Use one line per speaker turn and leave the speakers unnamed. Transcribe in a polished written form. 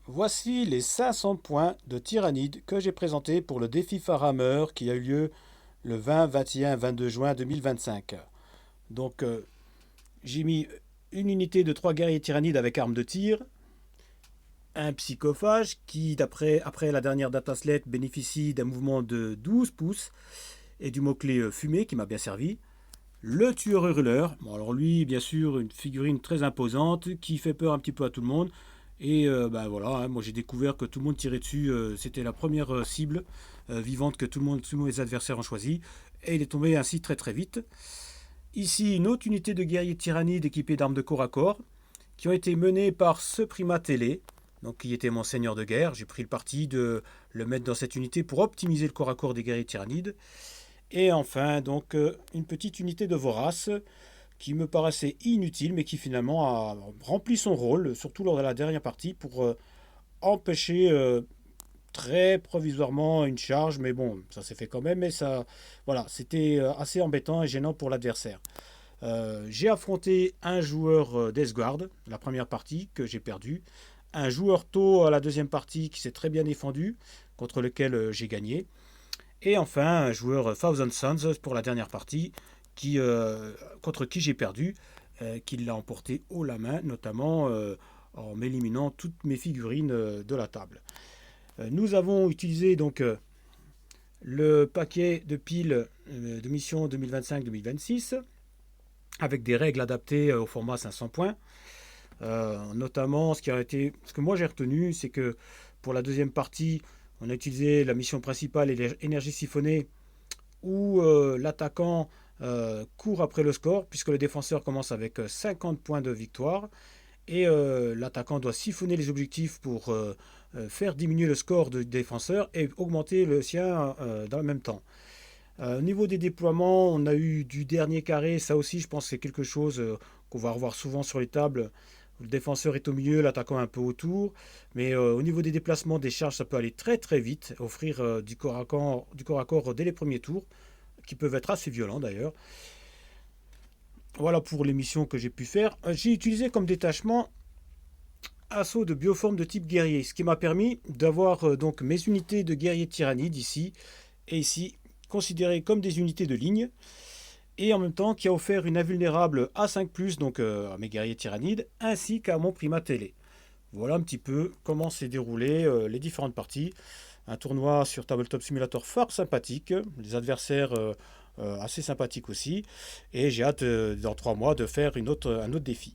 Voici les 500 points de Tyrannide que j'ai présentés pour le défi Farhammer qui a eu lieu le 20, 21, 22 juin 2025. Donc j'ai mis une unité de 3 guerriers Tyrannides avec armes de tir, un psychophage qui, après la dernière dataslate, bénéficie d'un mouvement de 12 pouces et du mot-clé fumée qui m'a bien servi. Le tueur hurleur, bon alors lui bien sûr une figurine très imposante qui fait peur un petit peu à tout le monde. Et ben voilà, hein, moi j'ai découvert que tout le monde tirait dessus, c'était la première cible vivante que tous mes adversaires ont choisi. Et il est tombé ainsi très très vite. Ici une autre unité de guerriers tyrannides équipés d'armes de corps à corps, qui ont été menés par ce primat télé, donc qui était mon seigneur de guerre. J'ai pris le parti de le mettre dans cette unité pour optimiser le corps à corps des guerriers tyrannides. Et enfin, donc, une petite unité de vorace qui me paraissait inutile, mais qui finalement a rempli son rôle, surtout lors de la dernière partie, pour empêcher très provisoirement une charge. Mais bon, ça s'est fait quand même, mais ça, voilà, c'était assez embêtant et gênant pour l'adversaire. J'ai affronté un joueur d'Esguard, la première partie, que j'ai perdu. Un joueur tôt à la deuxième partie qui s'est très bien défendu, contre lequel j'ai gagné. Et enfin, un joueur Thousand Suns pour la dernière partie, contre qui j'ai perdu, qui l'a emporté haut la main, notamment en m'éliminant toutes mes figurines de la table. Nous avons utilisé donc le paquet de piles de mission 2025-2026 avec des règles adaptées au format 500 points. Notamment, ce que moi j'ai retenu, c'est que pour la deuxième partie, on a utilisé la mission principale et l'énergie siphonnée où l'attaquant court après le score, puisque le défenseur commence avec 50 points de victoire, et l'attaquant doit siphonner les objectifs pour faire diminuer le score du défenseur et augmenter le sien dans le même temps. Au niveau des déploiements, on a eu du dernier carré, ça aussi je pense que c'est quelque chose qu'on va revoir souvent sur les tables. Le défenseur est au milieu, l'attaquant un peu autour. Mais au niveau des déplacements, des charges, ça peut aller très très vite, offrir du corps à corps dès les premiers tours, qui peuvent être assez violents d'ailleurs. Voilà pour les missions que j'ai pu faire. J'ai utilisé comme détachement assaut de bioforme de type guerrier, ce qui m'a permis d'avoir donc mes unités de guerriers tyrannides ici et ici, considérées comme des unités de ligne, et en même temps qui a offert une invulnérable A5+, donc à mes guerriers tyrannides, ainsi qu'à mon primat télé. Voilà un petit peu comment s'est déroulé les différentes parties. Un tournoi sur Tabletop Simulator fort sympathique, des adversaires assez sympathiques aussi, et j'ai hâte dans 3 mois de faire un autre défi.